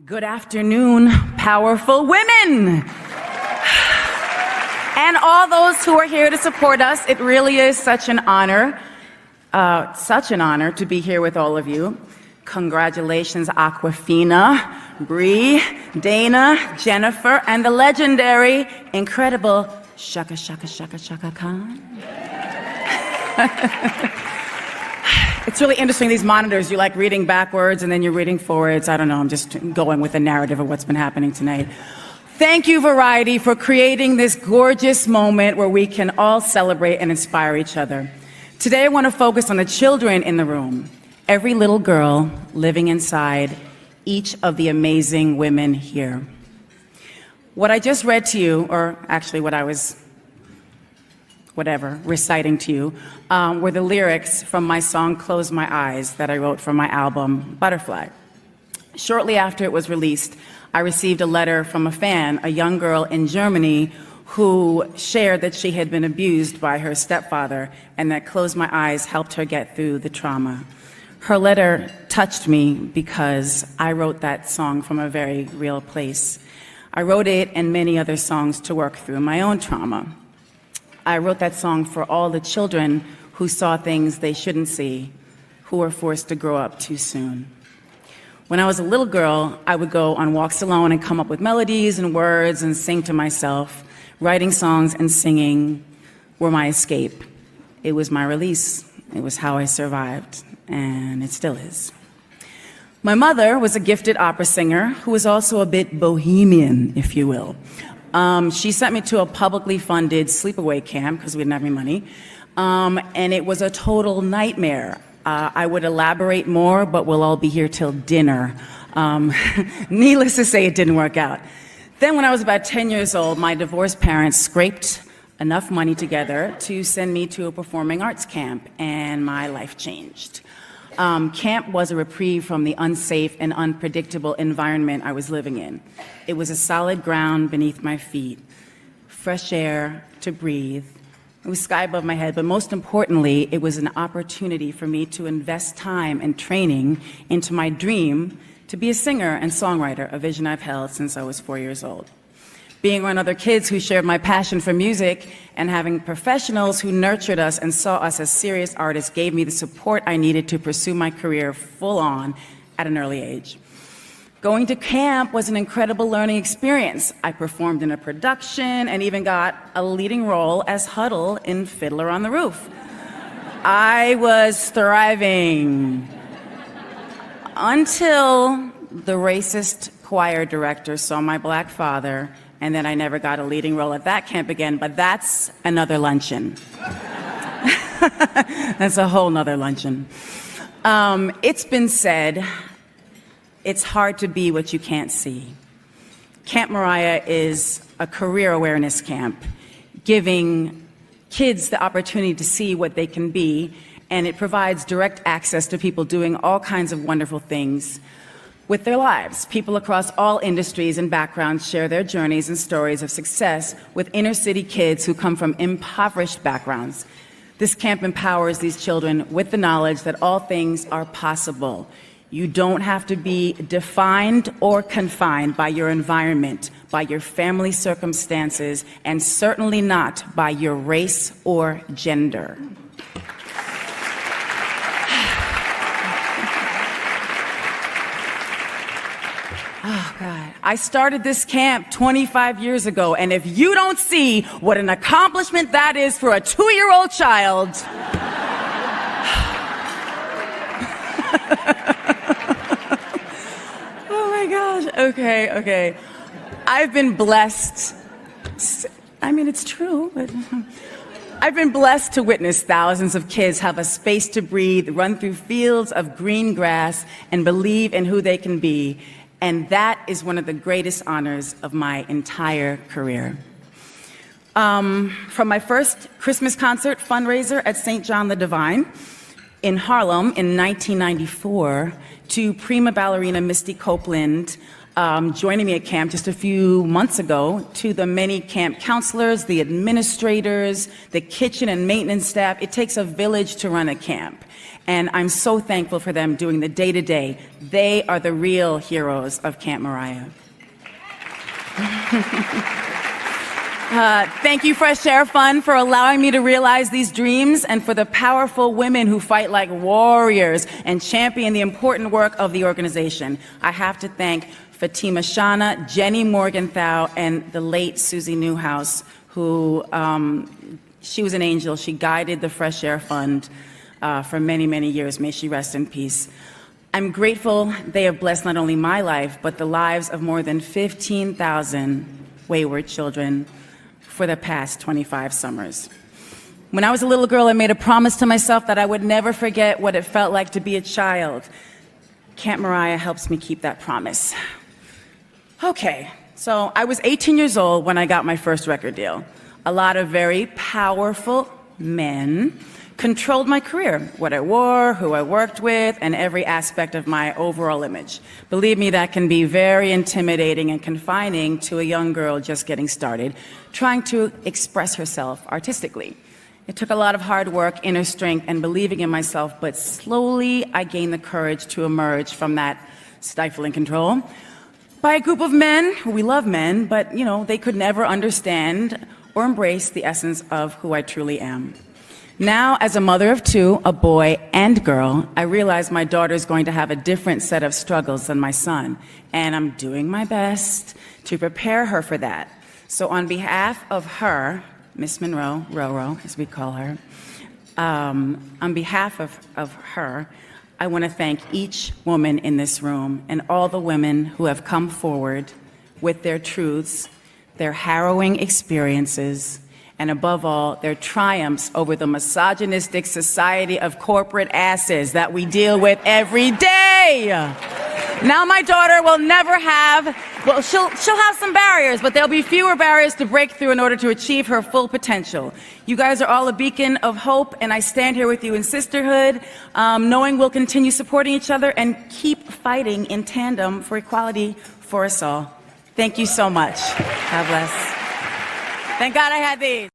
Good afternoon, powerful women. And all those who are here to support us. It really is such an honor to be here with all of you. Congratulations, Aquafina, Bree, Dana, Jennifer, and the legendary, incredible Shaka Khan. It's really interesting, these monitors, you like reading backwards and then you're reading forwards. I don't know, I'm just going with the narrative of what's been happening tonight. Thank you, Variety, for creating this gorgeous moment where we can all celebrate and inspire each other. Today I want to focus on the children in the room, every little girl living inside each of the amazing women here. What I just read to you, or actually what I was reciting to you, were the lyrics from my song Close My Eyes that I wrote for my album Butterfly. Shortly after it was released, I received a letter from a fan, a young girl in Germany, who shared that she had been abused by her stepfather and that Close My Eyes helped her get through the trauma. Her letter touched me because I wrote that song from a very real place. I wrote it and many other songs to work through my own trauma. I wrote that song for all the children who saw things they shouldn't see, who were forced to grow up too soon. When I was a little girl, I would go on walks alone and come up with melodies and words and sing to myself. Writing songs and singing were my escape. It was my release. It was how I survived, and it still is. My mother was a gifted opera singer who was also a bit bohemian, if you will. She sent me to a publicly funded sleepaway camp because we didn't have any money, and it was a total nightmare. I would elaborate more, but we'll all be here till dinner. Needless to say, it didn't work out. Then when I was about 10 years old, my divorced parents scraped enough money together to send me to a performing arts camp, and my life changed. Camp was a reprieve from the unsafe and unpredictable environment I was living in. It was a solid ground beneath my feet, fresh air to breathe. It was sky above my head, but most importantly, it was an opportunity for me to invest time and training into my dream to be a singer and songwriter, a vision I've held since I was 4 years old. Being around other kids who shared my passion for music and having professionals who nurtured us and saw us as serious artists gave me the support I needed to pursue my career full on at an early age. Going to camp was an incredible learning experience. I performed in a production and even got a leading role as Huddle in Fiddler on the Roof. I was thriving until the racist choir director saw my black father, and then I never got a leading role at that camp again, but that's another luncheon. That's a whole nother luncheon. It's been said, it's hard to be what you can't see. Camp MARIAH is a career awareness camp, giving kids the opportunity to see what they can be, and it provides direct access to people doing all kinds of wonderful things with their lives. People across all industries and backgrounds share their journeys and stories of success with inner city kids who come from impoverished backgrounds. This camp empowers these children with the knowledge that all things are possible. You don't have to be defined or confined by your environment, by your family circumstances, and certainly not by your race or gender. Oh, God. I started this camp 25 years ago, and if you don't see what an accomplishment that is for a 2-year-old child, oh my gosh, okay. I've been blessed. I mean, it's true, but I've been blessed to witness thousands of kids have a space to breathe, run through fields of green grass, and believe in who they can be. And that is one of the greatest honors of my entire career. From my first Christmas concert fundraiser at St. John the Divine in Harlem in 1994 to prima ballerina Misty Copeland joining me at camp just a few months ago, to the many camp counselors, the administrators, the kitchen and maintenance staff. It takes a village to run a camp. And I'm so thankful for them doing the day-to-day. They are the real heroes of Camp MARIAH. Thank you, Fresh Air Fund, for allowing me to realize these dreams, and for the powerful women who fight like warriors and champion the important work of the organization. I have to thank Fatima Shana, Jenny Morgenthau, and the late Susie Newhouse, who, she was an angel. She guided the Fresh Air Fund for many, many years. May she rest in peace. I'm grateful they have blessed not only my life, but the lives of more than 15,000 wayward children for the past 25 summers. When I was a little girl, I made a promise to myself that I would never forget what it felt like to be a child. Camp MARIAH helps me keep that promise. Okay, so I was 18 years old when I got my first record deal. A lot of very powerful men controlled my career, what I wore, who I worked with, and every aspect of my overall image. Believe me, that can be very intimidating and confining to a young girl just getting started, trying to express herself artistically. It took a lot of hard work, inner strength, and believing in myself, but slowly I gained the courage to emerge from that stifling control by a group of men. We love men, but they could never understand or embrace the essence of who I truly am. Now, as a mother of two, a boy and girl, I realize my daughter's going to have a different set of struggles than my son, and I'm doing my best to prepare her for that. So on behalf of her, Miss Monroe, Roro, as we call her, on behalf of her, I want to thank each woman in this room and all the women who have come forward with their truths, their harrowing experiences, and above all, their triumphs over the misogynistic society of corporate asses that we deal with every day. Now my daughter will never have, well, she'll have some barriers, but there'll be fewer barriers to break through in order to achieve her full potential. You guys are all a beacon of hope, and I stand here with you in sisterhood, knowing we'll continue supporting each other and keep fighting in tandem for equality for us all. Thank you so much. God bless. Thank God I had these.